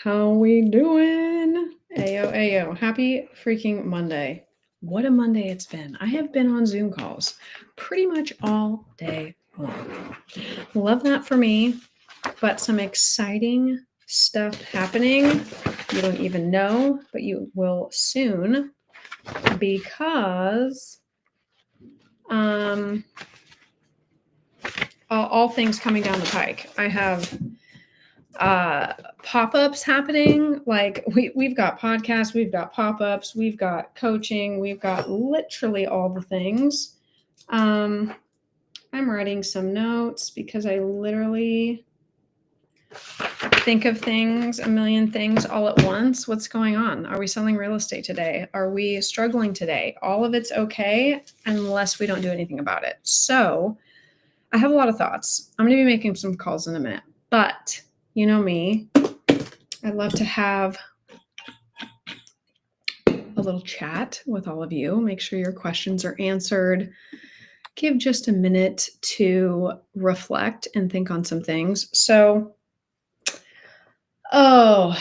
How we doing? Ayo, ayo. Happy freaking Monday. What a Monday it's been. I have been on Zoom calls pretty much all day long. Love that for me, but some exciting stuff happening. You don't even know, but you will soon because all things coming down the pike. I have pop-ups happening. Like we've got podcasts, we've got pop-ups, we've got coaching, we've got literally all the things. I'm writing some notes because I literally think of things, a million things all at once. What's going on? Are we selling real estate today? Are we struggling today? All of it's okay unless we don't do anything about it. So I have a lot of thoughts. I'm going to be making some calls in a minute, but you know me, I'd love to have a little chat with all of you. Make sure your questions are answered. Give just a minute to reflect and think on some things. So, what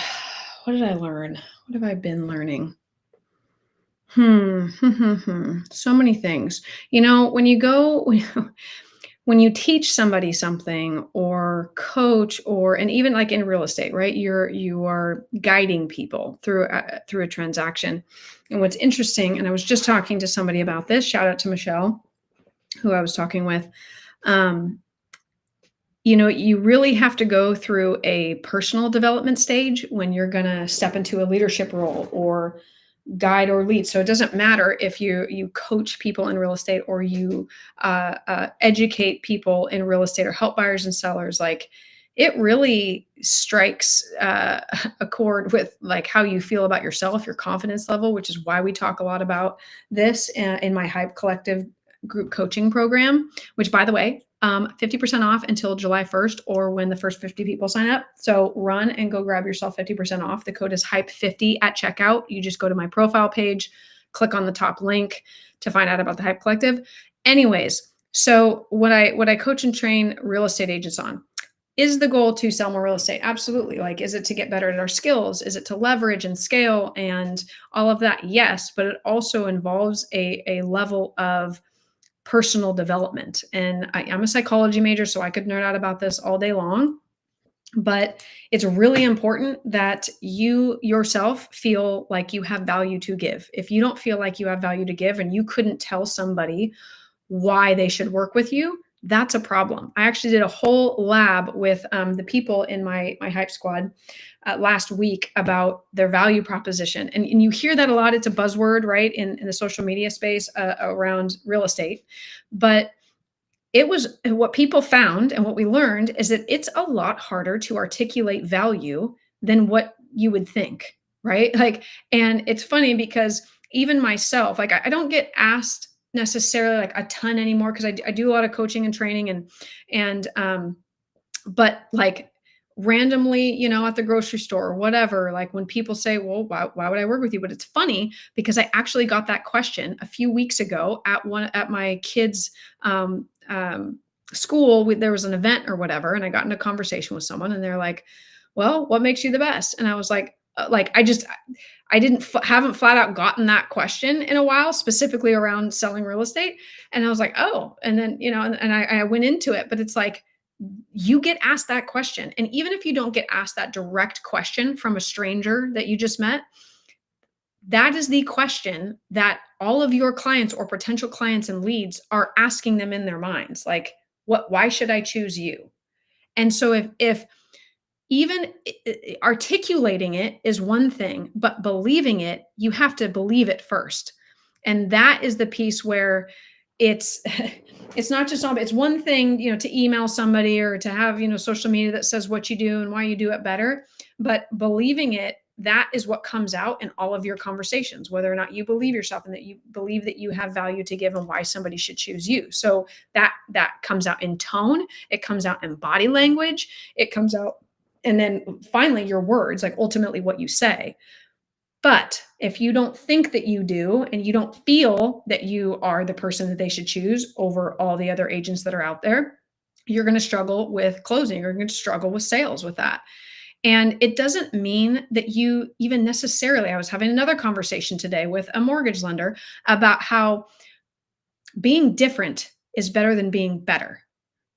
did I learn? What have I been learning? So many things. You know, when you teach somebody something or coach and even like in real estate, right? You are guiding people through a transaction. And what's interesting, and I was just talking to somebody about this, shout out to Michelle, who I was talking with. You really have to go through a personal development stage when you're going to step into a leadership role or guide or lead. So it doesn't matter if you coach people in real estate or you educate people in real estate or help buyers and sellers. Like it really strikes a chord with like how you feel about yourself, your confidence level, which is why we talk a lot about this in my Hype Collective group coaching program, which by the way, 50% off until July 1st or when the first 50 people sign up. So run and go grab yourself 50% off. The code is HYPE50 at checkout. You just go to my profile page, click on the top link to find out about the Hype Collective. Anyways, so what I coach and train real estate agents on is the goal to sell more real estate. Absolutely. Like, is it to get better at our skills? Is it to leverage and scale and all of that? Yes, but it also involves a level of personal development. And I'm a psychology major, so I could nerd out about this all day long. But it's really important that you yourself feel like you have value to give. If you don't feel like you have value to give and you couldn't tell somebody why they should work with you, that's a problem. I actually did a whole lab with the people in my Hype Squad last week about their value proposition. And you hear that a lot. It's a buzzword, right, in the social media space around real estate. But it was what people found and what we learned is that it's a lot harder to articulate value than what you would think, right? Like, and it's funny because even myself, like I don't get asked necessarily like a ton anymore because I do a lot of coaching and training but like randomly, at the grocery store or whatever, like when people say, well, why would I work with you? But it's funny because I actually got that question a few weeks ago at my kids' school. There was an event or whatever, and I got in a conversation with someone, and they're like, well, what makes you the best? And I was like I haven't flat out gotten that question in a while, specifically around selling real estate. And I was like, oh, and then, and I went into it, but it's like, you get asked that question. And even if you don't get asked that direct question from a stranger that you just met, that is the question that all of your clients or potential clients and leads are asking them in their minds. Like, why should I choose you? And so if even articulating it is one thing, but believing it, you have to believe it first. And that is the piece where it's it's not just it's one thing, to email somebody or to have, social media that says what you do and why you do it better, but believing it, that is what comes out in all of your conversations, whether or not you believe yourself and that you believe that you have value to give and why somebody should choose you. So that comes out in tone, it comes out in body language, it comes out, and then finally your words, like ultimately what you say. But if you don't think that you do, and you don't feel that you are the person that they should choose over all the other agents that are out there, you're going to struggle with closing. You're going to struggle with sales with that. And it doesn't mean that you even necessarily, I was having another conversation today with a mortgage lender about how being different is better than being better.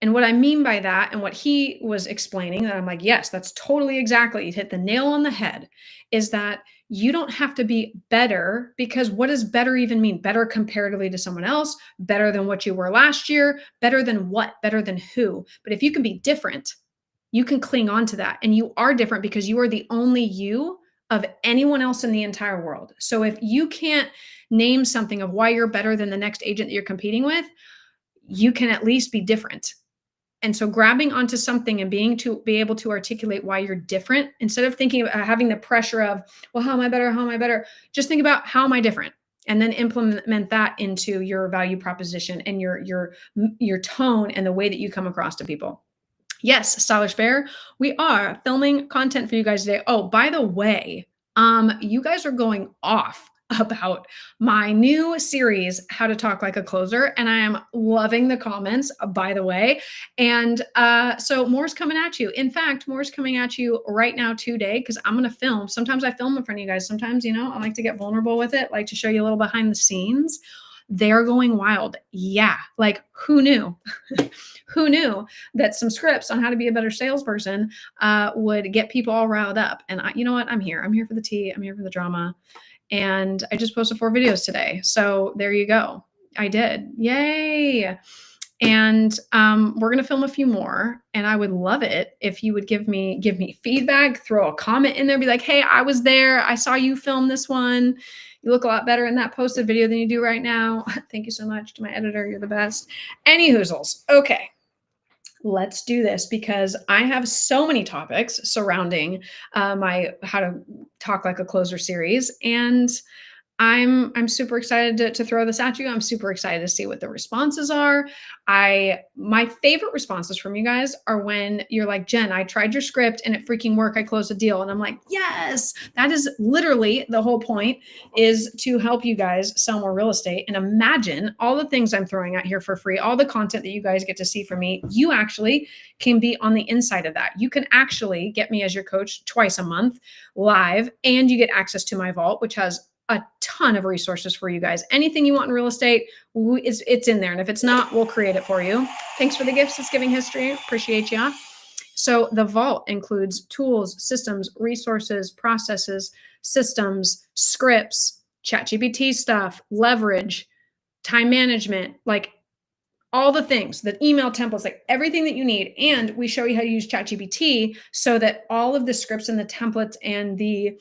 And what I mean by that, and what he was explaining, that I'm like, yes, that's totally exactly, you hit the nail on the head, is that you don't have to be better, because what does better even mean? Better comparatively to someone else, better than what you were last year, better than what? Better than who? But if you can be different, you can cling on to that. And you are different because you are the only you of anyone else in the entire world. So if you can't name something of why you're better than the next agent that you're competing with, you can at least be different. And so grabbing onto something and be able to articulate why you're different, instead of thinking about having the pressure of, well, how am I better? How am I better? Just think about, how am I different? And then implement that into your value proposition and your tone and the way that you come across to people. Yes, Stylish Bear, we are filming content for you guys today. Oh, by the way, you guys are going off about my new series, How to Talk Like a Closer, and I am loving the comments, by the way. And so more's coming at you. In fact, more's coming at you right now today, because I'm going to film. Sometimes I film in front of you guys. Sometimes, I like to get vulnerable with it, like to show you a little behind the scenes. They're going wild. Yeah, like who knew? Who knew that some scripts on how to be a better salesperson would get people all riled up? And you know what? I'm here. I'm here for the tea. I'm here for the drama. And I just posted 4 videos today. So there you go. I did. Yay. And we're going to film a few more. And I would love it if you would give me feedback, throw a comment in there, be like, hey, I was there. I saw you film this one. You look a lot better in that posted video than you do right now. Thank you so much to my editor. You're the best. Any hoozles. Okay. Let's do this, because I have so many topics surrounding my How to Talk Like a Closer series, and I'm super excited to throw this at you. I'm super excited to see what the responses are. My favorite responses from you guys are when you're like, Jen, I tried your script and it freaking worked. I closed a deal. And I'm like, yes, that is literally the whole point, is to help you guys sell more real estate. And imagine all the things I'm throwing out here for free, all the content that you guys get to see from me. You actually can be on the inside of that. You can actually get me as your coach twice a month live, and you get access to my vault, which has a ton of resources for you guys. Anything you want in real estate, it's in there. And if it's not, we'll create it for you. Thanks for the gifts. It's Giving History. Appreciate ya. So the vault includes tools, systems, resources, processes, systems, scripts, ChatGPT stuff, leverage, time management, like all the things, the email templates, like everything that you need. And we show you how to use ChatGPT so that all of the scripts and the templates and the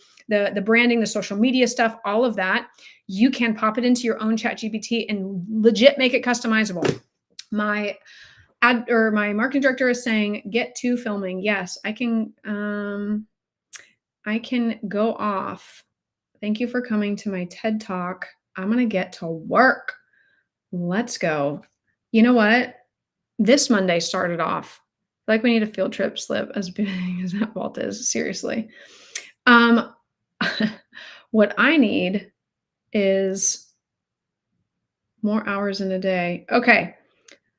branding, the social media stuff, all of that, you can pop it into your own ChatGPT and legit make it customizable. My marketing director is saying, get to filming. Yes, I can go off. Thank you for coming to my TED Talk. I'm going to get to work. Let's go. You know what? This Monday started off like we need a field trip slip, as big as that vault is. Seriously. What I need is more hours in a day. Okay.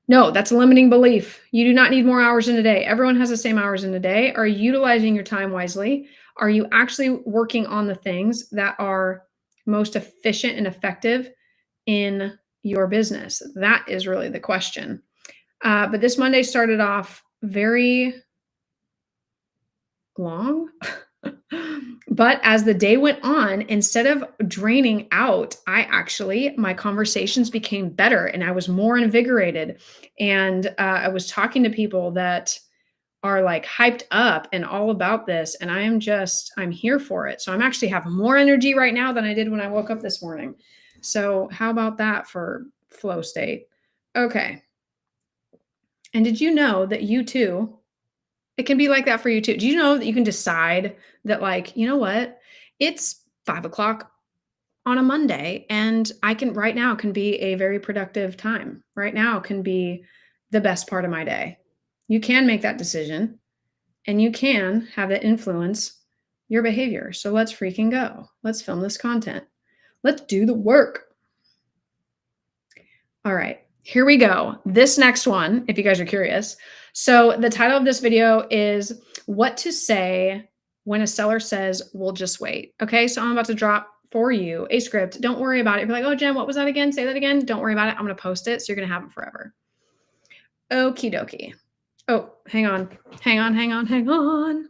No, that's a limiting belief. You do not need more hours in a day. Everyone has the same hours in a day. Are you utilizing your time wisely? Are you actually working on the things that are most efficient and effective in your business? That is really the question. But this Monday started off very long. But as the day went on, instead of draining out, my conversations became better and I was more invigorated. And I was talking to people that are like hyped up and all about this. And I'm here for it. So I'm actually have more energy right now than I did when I woke up this morning. So how about that for flow state? Okay. And did you know that you too, it can be like that for you too? Do you know that you can decide that, like, you know what? It's 5 o'clock on a Monday and right now can be a very productive time. Right now can be the best part of my day. You can make that decision and you can have that influence your behavior. So let's freaking go. Let's film this content. Let's do the work. All right. Here we go. This next one, if you guys are curious. So the title of this video is What to Say when a seller says, we'll just wait. Okay, so I'm about to drop for you a script. Don't worry about it. If you're like, oh, Jen, what was that again? Say that again. Don't worry about it. I'm going to post it. So you're going to have it forever. Okie dokie. Oh, hang on. Hang on, hang on, hang on.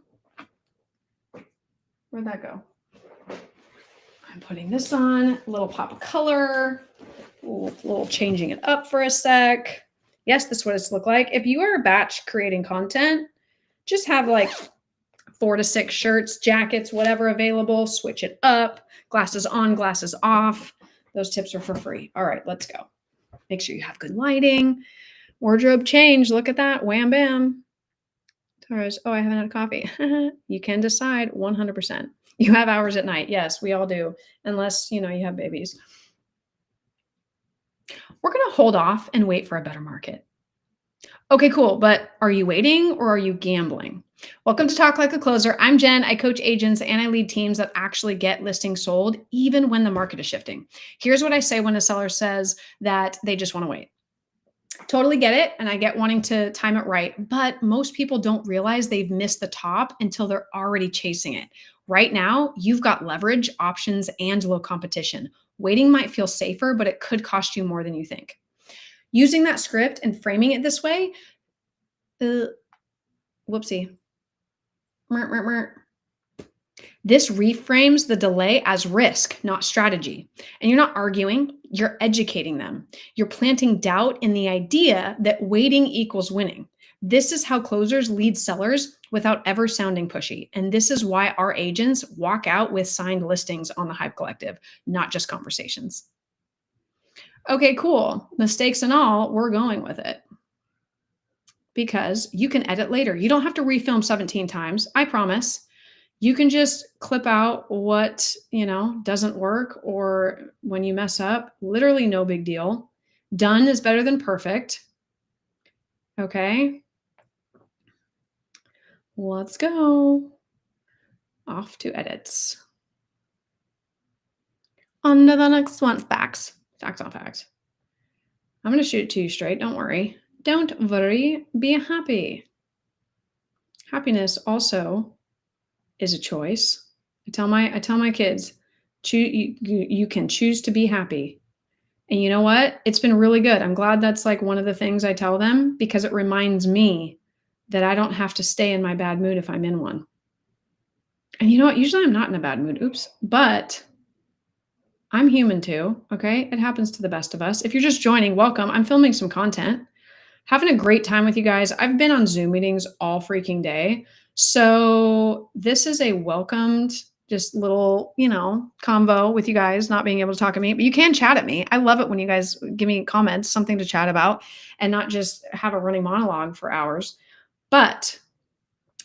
Where'd that go? I'm putting this on, a little pop of color, a little changing it up for a sec. Yes, this is what it's look like. If you are a batch creating content, just have like 4 to 6 shirts, jackets, whatever available, switch it up, glasses on, glasses off. Those tips are for free. All right, let's go. Make sure you have good lighting. Wardrobe change. Look at that. Wham, bam. Taurus, oh, I haven't had coffee. You can decide 100%. You have hours at night. Yes, we all do. Unless, you have babies. We're going to hold off and wait for a better market. Okay, cool. But are you waiting or are you gambling? Welcome to Talk Like a Closer. I'm Jen. I coach agents and I lead teams that actually get listings sold even when the market is shifting. Here's what I say when a seller says that they just want to wait. Totally get it. And I get wanting to time it right. But most people don't realize they've missed the top until they're already chasing it. Right now, you've got leverage, options, and low competition. Waiting might feel safer, but it could cost you more than you think. Using that script and framing it this way, whoopsie. This reframes the delay as risk, not strategy. And you're not arguing, you're educating them. You're planting doubt in the idea that waiting equals winning. This is how closers lead sellers without ever sounding pushy. And this is why our agents walk out with signed listings on the Hype Collective, not just conversations. Okay, cool. Mistakes and all, we're going with it. Because you can edit later. You don't have to refilm 17 times, I promise. You can just clip out what, doesn't work, or when you mess up, literally no big deal. Done is better than perfect. Okay. Let's go. Off to edits. On to the next one. Facts. Facts on facts. I'm going to shoot it to you straight. Don't worry. Don't worry. Be happy. Happiness also is a choice. I tell my kids, you can choose to be happy. And you know what? It's been really good. I'm glad that's like one of the things I tell them, because it reminds me that I don't have to stay in my bad mood if I'm in one. And you know what? Usually I'm not in a bad mood. Oops. But I'm human too. Okay. It happens to the best of us. If you're just joining, welcome. I'm filming some content, having a great time with you guys. I've been on Zoom meetings all freaking day. So this is a welcomed, just little, convo with you guys, not being able to talk to me, but you can chat at me. I love it when you guys give me comments, something to chat about, and not just have a running monologue for hours. But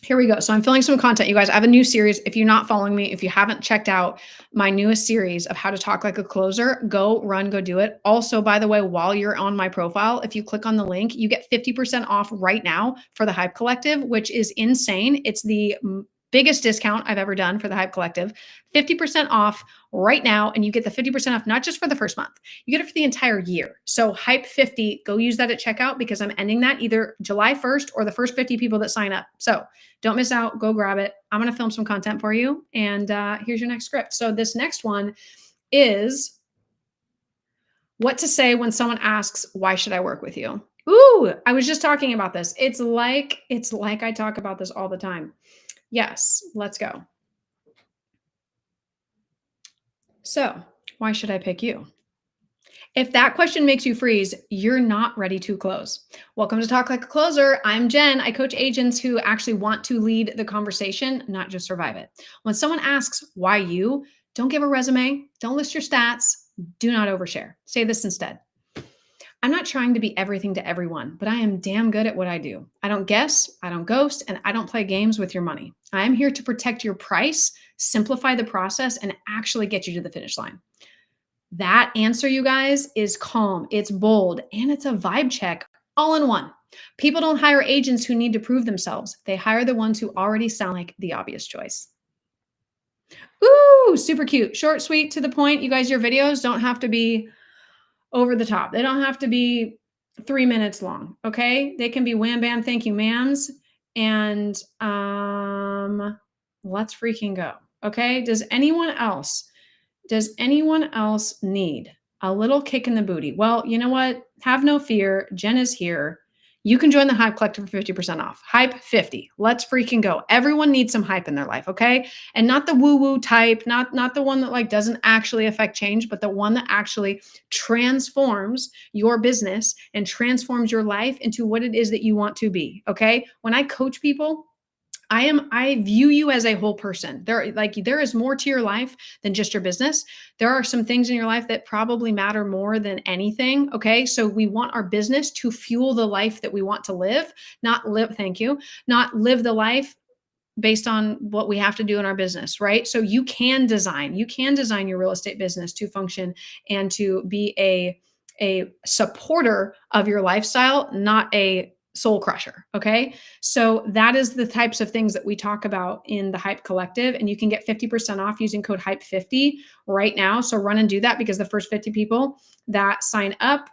here we go. So I'm filming some content, you guys. I have a new series. If you're not following me, if you haven't checked out my newest series of how to talk like a closer, go do it. Also, by the way, while you're on my profile, if you click on the link, you get 50% off right now for the Hype Collective, which is insane. It's the biggest discount I've ever done for the Hype Collective. 50% off right now. And you get the 50% off, not just for the first month, you get it for the entire year. So Hype 50, go use that at checkout, because I'm ending that either July 1st or the first 50 people that sign up. So don't miss out. Go grab it. I'm going to film some content for you. And here's your next script. So this next one is what to say when someone asks, why should I work with you? Ooh, I was just talking about this. It's like I talk about this all the time. Yes, let's go. So why should I pick you? If that question makes you freeze, you're not ready to close. Welcome to Talk Like a Closer. I'm Jen. I coach agents who actually want to lead the conversation, not just survive it. When someone asks why you, don't give a resume, don't list your stats, do not overshare. Say this instead. I'm not trying to be everything to everyone, but I am damn good at what I do. I don't guess, I don't ghost, and I don't play games with your money. I am here to protect your price, simplify the process, and actually get you to the finish line. That answer, you guys, is calm, it's bold, and it's a vibe check all in one. People don't hire agents who need to prove themselves. They hire the ones who already sound like the obvious choice. Ooh, super cute. Short, sweet, to the point. You guys, your videos don't have to be over the top. They don't have to be 3 minutes long, okay? They can be wham, bam, thank you, ma'ams. And Let's freaking go. Okay. Does anyone else need a little kick in the booty? Well, you know what? Have no fear. Jen is here. You can join the Hype Collective for 50% off. Hype 50. Let's freaking go. Everyone needs some hype in their life, okay? And not the woo-woo type, not the one that like doesn't actually affect change, but the one that actually transforms your business and transforms your life into what it is that you want to be, okay? When I coach people, I view you as a whole person. There is more to your life than just your business. There are some things in your life that probably matter more than anything, okay? So we want our business to fuel the life that we want to live, thank you, not live the life based on what we have to do in our business, right? So you can design your real estate business to function and to be a supporter of your lifestyle, not a soul crusher, okay? So that is the types of things that we talk about in the Hype Collective, and you can get 50% off using code HYPE50 right now. So run and do that, because the first 50 people that sign up,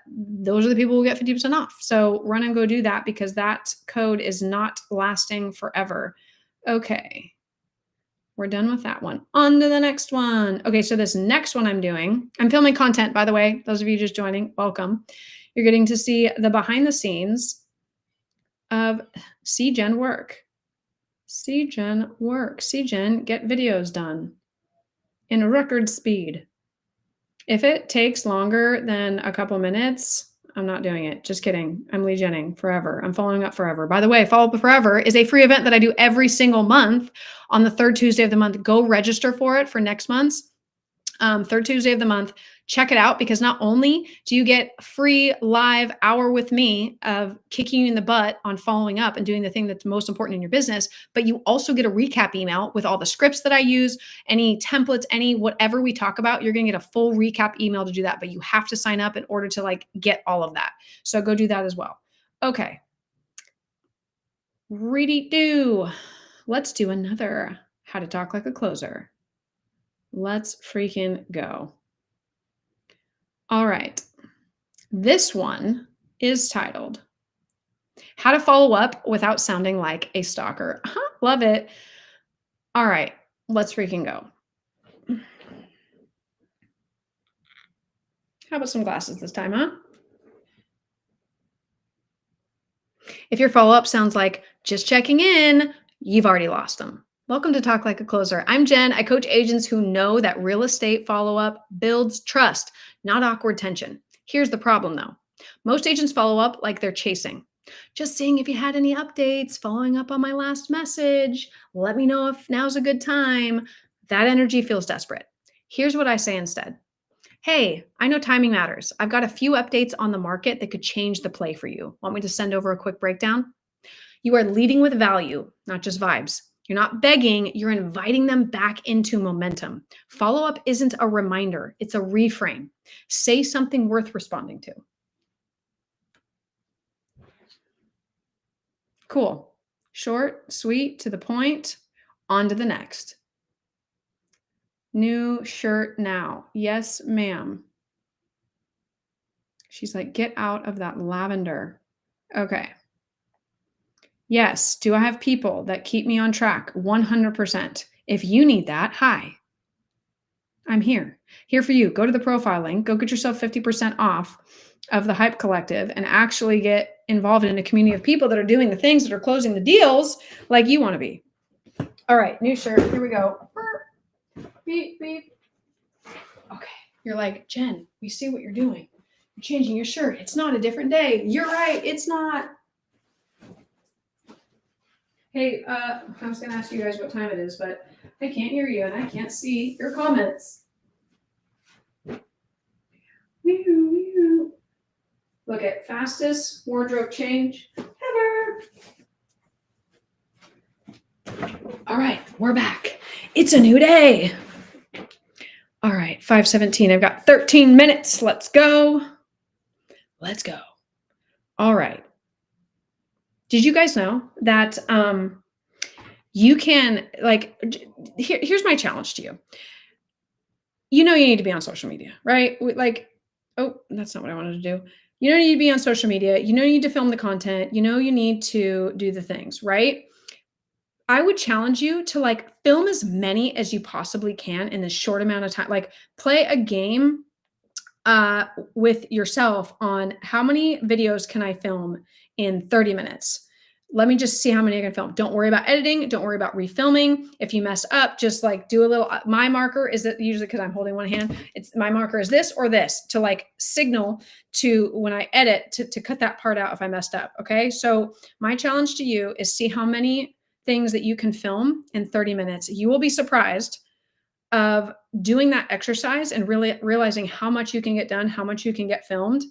those are the people who get 50% off. So run and go do that, because that code is not lasting forever. Okay. We're done with that one. On to the next one. Okay, so this next one I'm filming content, by the way. Those of you just joining, welcome. You're getting to see the behind the scenes of CGen work. CGen work. CGen get videos done in record speed. If it takes longer than a couple minutes, I'm not doing it. Just kidding. I'm lead genning forever. I'm following up forever. By the way, Follow Up Forever is a free event that I do every single month on the third Tuesday of the month. Go register for it for next month's third Tuesday of the month. Check it out, because not only do you get free live hour with me of kicking you in the butt on following up and doing the thing that's most important in your business, but you also get a recap email with all the scripts that I use, any templates, any whatever we talk about. You're going to get a full recap email to do that, but you have to sign up in order to like get all of that. So go do that as well. Okay. Ready do. Let's do another How to Talk Like a Closer. Let's freaking go. All right. This one is titled How to Follow Up Without Sounding Like a Stalker. Love it. All right. Let's freaking go. How about some glasses this time, huh? If your follow-up sounds like just checking in, you've already lost them. Welcome to Talk Like a Closer. I'm Jen. I coach agents who know that real estate follow-up builds trust, not awkward tension. Here's the problem though. Most agents follow up like they're chasing. Just seeing if you had any updates, following up on my last message, let me know if now's a good time. That energy feels desperate. Here's what I say instead. Hey, I know timing matters. I've got a few updates on the market that could change the play for you. Want me to send over a quick breakdown? You are leading with value, not just vibes. You're not begging, you're inviting them back into momentum. Follow up isn't a reminder, it's a reframe. Say something worth responding to. Cool. Short, sweet, to the point. On to the next. New shirt now. Yes, ma'am. She's like, get out of that lavender. Okay. Yes. Do I have people that keep me on track? 100%. If you need that, hi. I'm here. Here for you. Go to the profile link. Go get yourself 50% off of the Hype Collective and actually get involved in a community of people that are doing the things that are closing the deals like you want to be. All right. New shirt. Here we go. Beep, beep. Okay. You're like, Jen, we see what you're doing. You're changing your shirt. It's not a different day. You're right. It's not. Hey, I was going to ask you guys what time it is, but I can't hear you and I can't see your comments. Look at fastest wardrobe change ever. All right, we're back. It's a new day. All right, 5:17. I've got 13 minutes. Let's go. Let's go. All right. Did you guys know that you can, like, here's my challenge to you. You know you need to be on social media, right? Like, oh, that's not what I wanted to do. You know you need to be on social media. You know you need to film the content. You know you need to do the things, right? I would challenge you to like film as many as you possibly can in this short amount of time. Like play a game uh, with yourself on how many videos can I film in 30 minutes. Let me just see how many I can film. Don't worry about editing. Don't worry about refilming. If you mess up, just like do a little. My marker is that usually because I'm holding one hand, it's my marker is this or this to like signal to when I edit to cut that part out if I messed up. Okay. So my challenge to you is see how many things that you can film in 30 minutes. You will be surprised of doing that exercise and really realizing how much you can get done, how much you can get filmed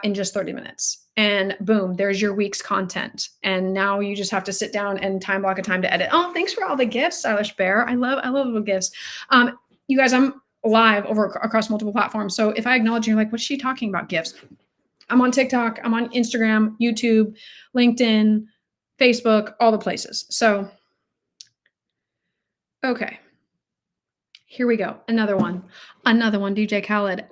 in just 30 minutes. And boom, there's your week's content. And now you just have to sit down and time block a time to edit. Oh, thanks for all the gifts, Stylish Bear. I love little gifts. You guys, I'm live across multiple platforms. So if I acknowledge you, you're like, what's she talking about? Gifts. I'm on TikTok, I'm on Instagram, YouTube, LinkedIn, Facebook, all the places. So, okay. Here we go. Another one, DJ Khaled.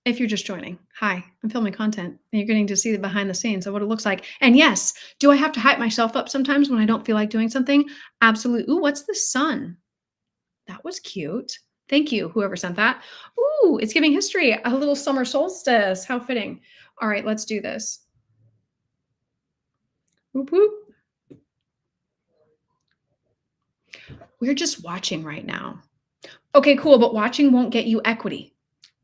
If you're just joining, hi, I'm filming content and you're getting to see the behind the scenes of what it looks like. And yes, do I have to hype myself up sometimes when I don't feel like doing something? Absolutely. Ooh, what's the sun? That was cute. Thank you, whoever sent that. Ooh, it's giving history, a little summer solstice. How fitting. All right, let's do this. Whoop, whoop. We're just watching right now. Okay, cool, but watching won't get you equity.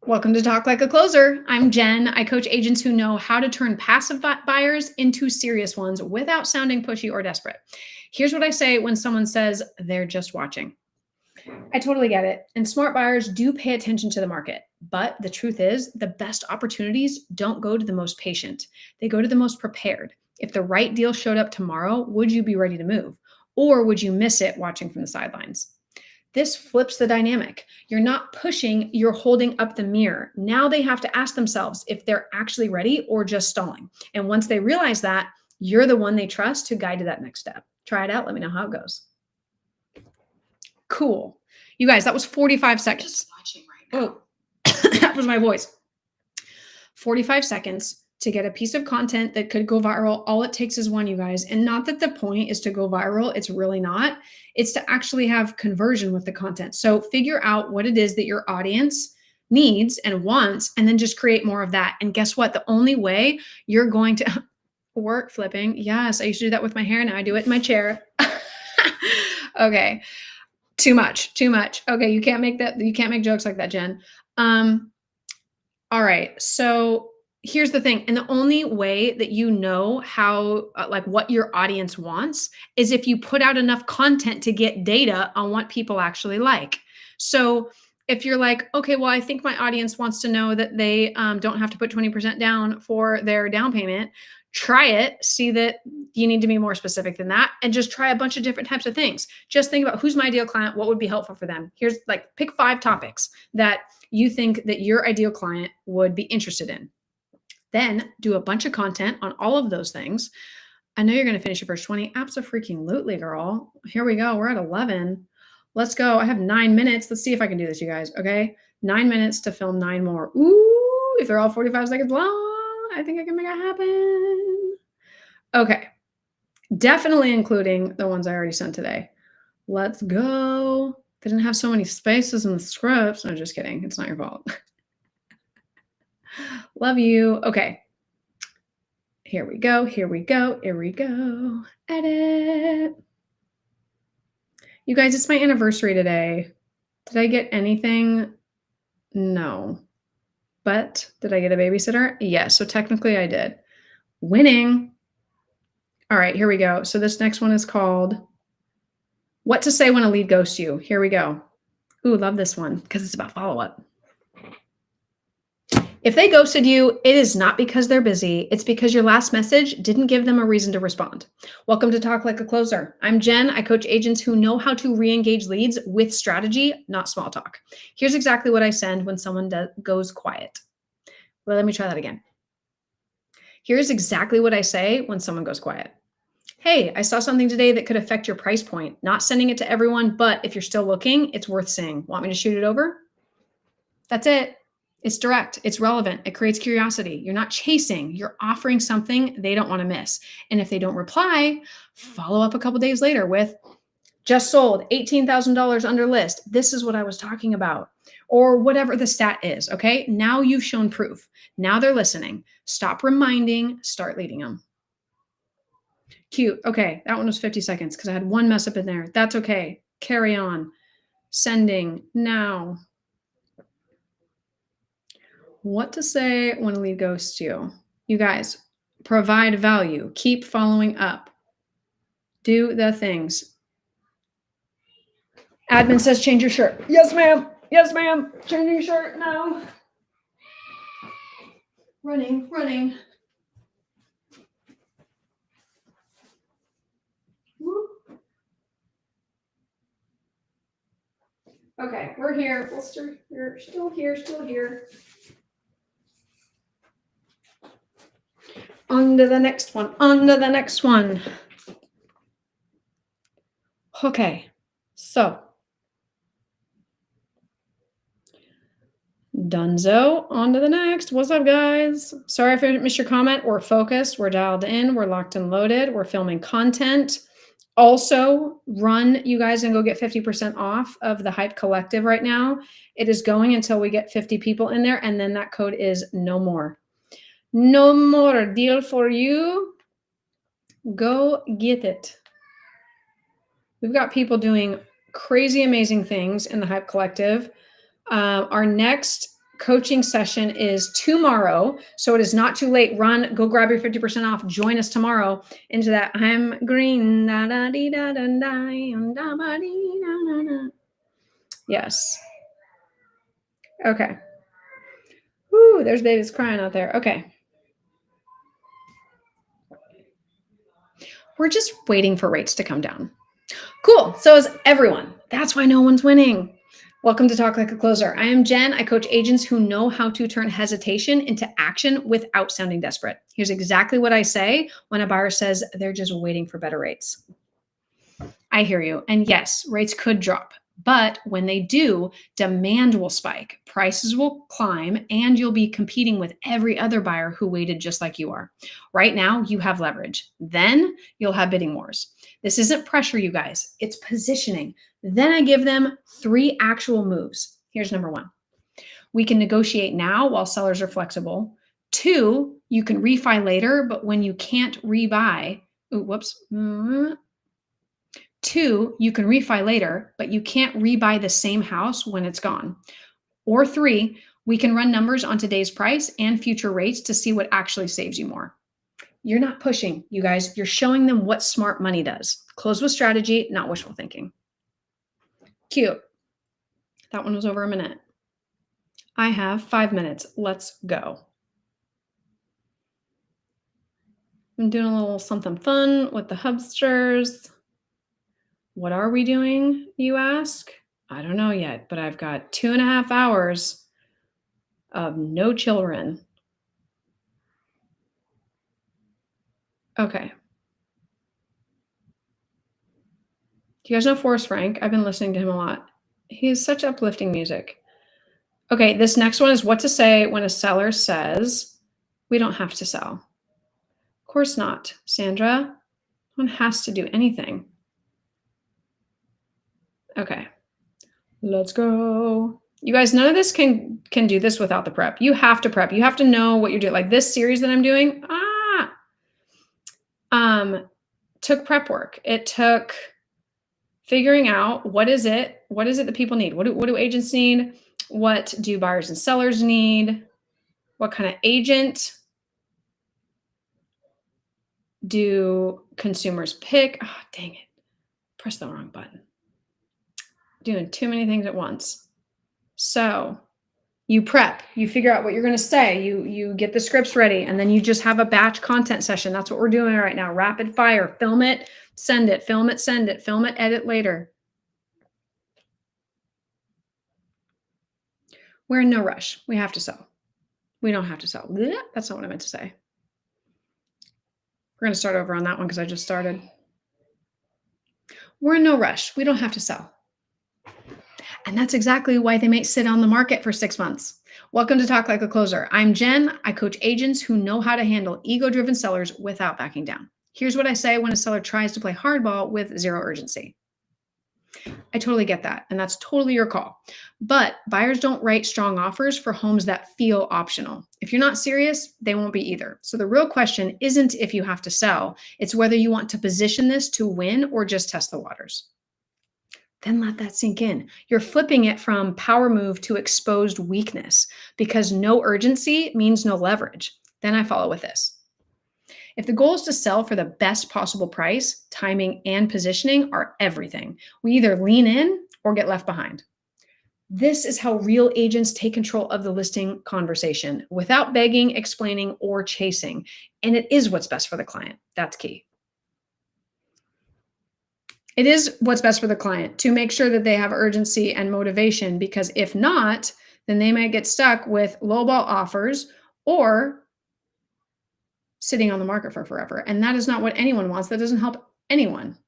Welcome to Talk Like a Closer. I'm Jen. I coach agents who know how to turn passive buyers into serious ones without sounding pushy or desperate. Here's what I say when someone says they're just watching. I totally get it. And smart buyers do pay attention to the market. But the truth is, the best opportunities don't go to the most patient. They go to the most prepared. If the right deal showed up tomorrow, would you be ready to move? Or would you miss it watching from the sidelines? This flips the dynamic. You're not pushing, you're holding up the mirror. Now they have to ask themselves if they're actually ready or just stalling. And once they realize that, you're the one they trust to guide to that next step. Try it out. Let me know how it goes. Cool. You guys, that was 45 seconds. Just watching right now. Oh, that was my voice. 45 seconds to get a piece of content that could go viral. All it takes is one, you guys. And not that the point is to go viral. It's really not. It's to actually have conversion with the content. So figure out what it is that your audience needs and wants, and then just create more of that. And guess what? The only way you're going to work flipping. Yes, I used to do that with my hair. Now I do it in my chair. Okay. Too much. Okay. You can't make jokes like that, Jen. All right. So here's the thing. And the only way that you know how, like what your audience wants is if you put out enough content to get data on what people actually like. So if you're like, okay, well, I think my audience wants to know that they don't have to put 20% down for their down payment, try it, see that you need to be more specific than that, and just try a bunch of different types of things. Just think about who's my ideal client, what would be helpful for them. Here's like, pick 5 topics that you think that your ideal client would be interested in. Then do a bunch of content on all of those things. I know you're going to finish your first 20. Abso-freaking-lutely, girl. Here we go. We're at 11. Let's go. I have 9 minutes. Let's see if I can do this, you guys. Okay. 9 minutes to film 9 more. Ooh, if they're all 45 seconds long, I think I can make it happen. Okay. Definitely including the ones I already sent today. Let's go. They didn't have so many spaces in the scripts. No, just kidding. It's not your fault. Love you. Okay. Here we go. Edit. You guys, it's my anniversary today. Did I get anything? No. But did I get a babysitter? Yes. So technically I did. Winning. All right, here we go. So this next one is called What to Say When a Lead Ghosts You. Here we go. Ooh, love this one because it's about follow-up. If they ghosted you, it is not because they're busy. It's because your last message didn't give them a reason to respond. Welcome to Talk Like a Closer. I'm Jen. I coach agents who know how to re-engage leads with strategy, not small talk. Here's exactly what I send when someone goes quiet. Well, let me try that again. Here's exactly what I say when someone goes quiet. Hey, I saw something today that could affect your price point. Not sending it to everyone, but if you're still looking, it's worth saying. Want me to shoot it over? That's it. It's direct, it's relevant, it creates curiosity. You're not chasing, you're offering something they don't want to miss. And if they don't reply, follow up a couple days later with just sold $18,000 under list. This is what I was talking about, or whatever the stat is. Okay. Now you've shown proof. Now they're listening. Stop reminding, start leading them. Cute. Okay. That one was 50 seconds because I had one mess up in there. That's okay. Carry on. Sending now. What to say when a lead ghosts you. You guys, provide value. Keep following up. Do the things. Admin says change your shirt. Yes, ma'am. Yes, ma'am. Changing shirt now. Running. Whoop. Okay, we're here. We're still here. On to the next one. Okay, so Dunzo, on to the next. What's up, guys? Sorry if I missed your comment. We're focused, we're dialed in, we're locked and loaded, we're filming content. Also, run, you guys, and go get 50% off of the Hype Collective right now. It is going until we get 50 people in there, and then that code is no more. No more deal for you. Go get it. We've got people doing crazy, amazing things in the Hype Collective. Our next coaching session is tomorrow, so it is not too late. Run, go grab your 50% off. Join us tomorrow into that I'm green. Yes. Okay. Woo, there's babies crying out there. Okay. We're just waiting for rates to come down. Cool. So is everyone. That's why no one's winning. Welcome to Talk Like a Closer. I am Jen. I coach agents who know how to turn hesitation into action without sounding desperate. Here's exactly what I say when a buyer says they're just waiting for better rates. I hear you. And yes, rates could drop. But when they do, demand will spike, prices will climb, and you'll be competing with every other buyer who waited just like you are. Right now, you have leverage. Then you'll have bidding wars. This isn't pressure, you guys. It's positioning. Then I give them 3 actual moves. Here's number 1. We can negotiate now while sellers are flexible. 2, you can refi later, but when you can't rebuy, 2, you can refi later, but you can't rebuy the same house when it's gone. Or 3, we can run numbers on today's price and future rates to see what actually saves you more. You're not pushing, you guys. You're showing them what smart money does. Close with strategy, not wishful thinking. Cute. That one was over a minute. I have 5 minutes. Let's go. I'm doing a little something fun with the hubsters. What are we doing, you ask? I don't know yet, but I've got 2.5 hours of no children. Okay. Do you guys know Forrest Frank? I've been listening to him a lot. He has such uplifting music. Okay, this next one is what to say when a seller says, we don't have to sell. Of course not, Sandra. One has to do anything. Okay, let's go. You guys, none of this can do this without the prep. You have to prep. You have to know what you're doing. Like this series that I'm doing, took prep work. It took figuring out what is it that people need? What do agents need? What do buyers and sellers need? What kind of agent do consumers pick? Oh, dang it. Press the wrong button. Doing too many things at once. So you prep, you figure out what you're going to say, you get the scripts ready, and then you just have a batch content session. That's what we're doing right now. Rapid fire, film it, send it, film it, send it, film it, edit later. We're in no rush. We have to sell. We don't have to sell. That's not what I meant to say. We're going to start over on that one because I just started. We're in no rush. We don't have to sell. And that's exactly why they may sit on the market for 6 months. Welcome to Talk Like a Closer. I'm Jen. I coach agents who know how to handle ego driven sellers without backing down. Here's what I say when a seller tries to play hardball with zero urgency. I totally get that, and that's totally your call. But buyers don't write strong offers for homes that feel optional. If you're not serious, they won't be either. So the real question isn't if you have to sell, it's whether you want to position this to win or just test the waters. Then let that sink in. You're flipping it from power move to exposed weakness because no urgency means no leverage. Then I follow with this. If the goal is to sell for the best possible price, timing and positioning are everything. We either lean in or get left behind. This is how real agents take control of the listing conversation without begging, explaining, or chasing. And it is what's best for the client. That's key. It is what's best for the client to make sure that they have urgency and motivation, because if not, then they might get stuck with lowball offers or sitting on the market for forever. And that is not what anyone wants. That doesn't help anyone.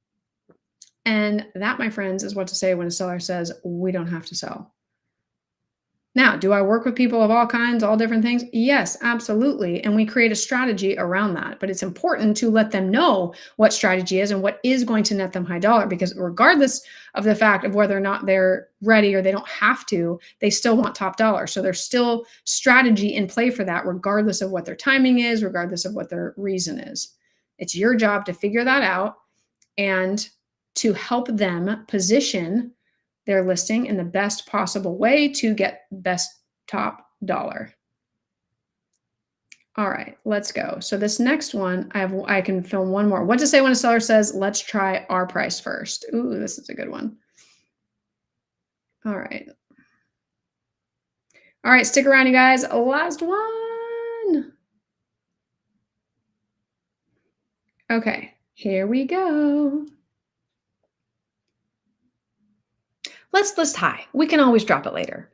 And that, my friends, is what to say when a seller says, we don't have to sell. Now, do I work with people of all kinds, all different things? Yes, absolutely. And we create a strategy around that. But it's important to let them know what strategy is and what is going to net them high dollar, because regardless of the fact of whether or not they're ready or they don't have to, they still want top dollar. So there's still strategy in play for that, regardless of what their timing is, regardless of what their reason is. It's your job to figure that out and to help them position their listing in the best possible way to get best top dollar. All right, let's go. So this next one, I can film one more. What to say when a seller says, let's try our price first. Ooh, this is a good one. All right. All right, stick around, you guys. Last one. Okay, here we go. Let's list high. We can always drop it later.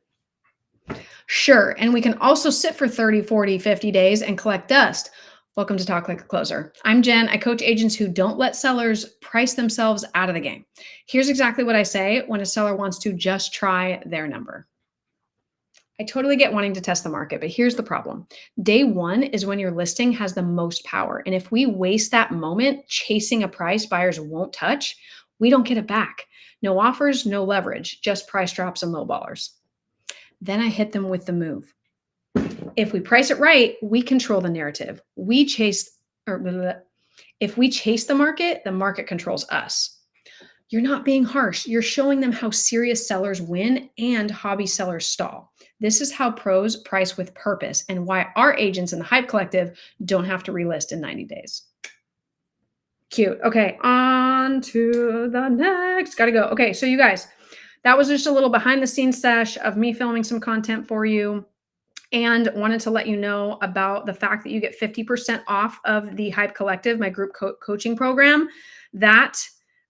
Sure, and we can also sit for 30, 40, 50 days and collect dust. Welcome to Talk Like a Closer. I'm Jen. I coach agents who don't let sellers price themselves out of the game. Here's exactly what I say when a seller wants to just try their number. I totally get wanting to test the market, but here's the problem. Day one is when your listing has the most power. And if we waste that moment chasing a price buyers won't touch, we don't get it back. No offers, no leverage, just price drops and low ballers. Then I hit them with the move. If we price it right, we control the narrative. If we chase the market controls us. You're not being harsh. You're showing them how serious sellers win and hobby sellers stall. This is how pros price with purpose and why our agents in the Hype Collective don't have to relist in 90 days. Cute. Okay, on to the next. Gotta go. Okay, so you guys, that was just a little behind the scenes sesh of me filming some content for you, and wanted to let you know about the fact that you get 50% off of the Hype Collective, my group coaching program. That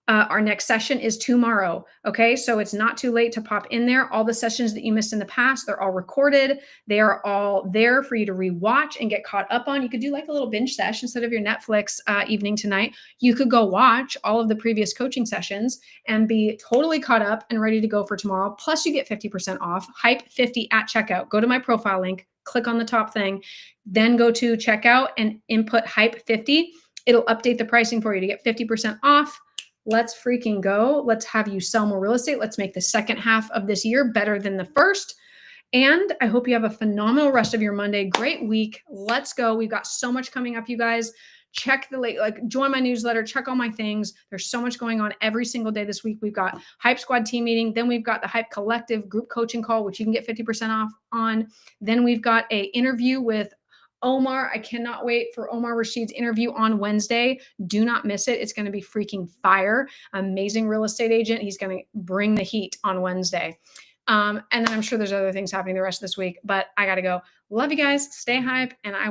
our next session is tomorrow. Okay, so it's not too late to pop in there. All the sessions that you missed in the past, they're all recorded. They are all there for you to rewatch and get caught up on. You could do like a little binge session instead of your Netflix evening tonight. You could go watch all of the previous coaching sessions and be totally caught up and ready to go for tomorrow. Plus, you get 50% off, Hype 50 at checkout. Go to my profile link, click on the top thing, then go to checkout and input Hype 50. It'll update the pricing for you to get 50% off. Let's freaking go. Let's have you sell more real estate. Let's make the second half of this year better than the first. And I hope you have a phenomenal rest of your Monday. Great week. Let's go. We've got so much coming up, you guys. Check join my newsletter, check all my things. There's so much going on every single day this week. We've got Hype Squad team meeting. Then we've got the Hype Collective group coaching call, which you can get 50% off on. Then we've got a interview with Omar. I cannot wait for Omar Rashid's interview on Wednesday. Do not miss it. It's going to be freaking fire. Amazing real estate agent. He's going to bring the heat on Wednesday. And then I'm sure there's other things happening the rest of this week, but I got to go. Love you guys. Stay hype. And I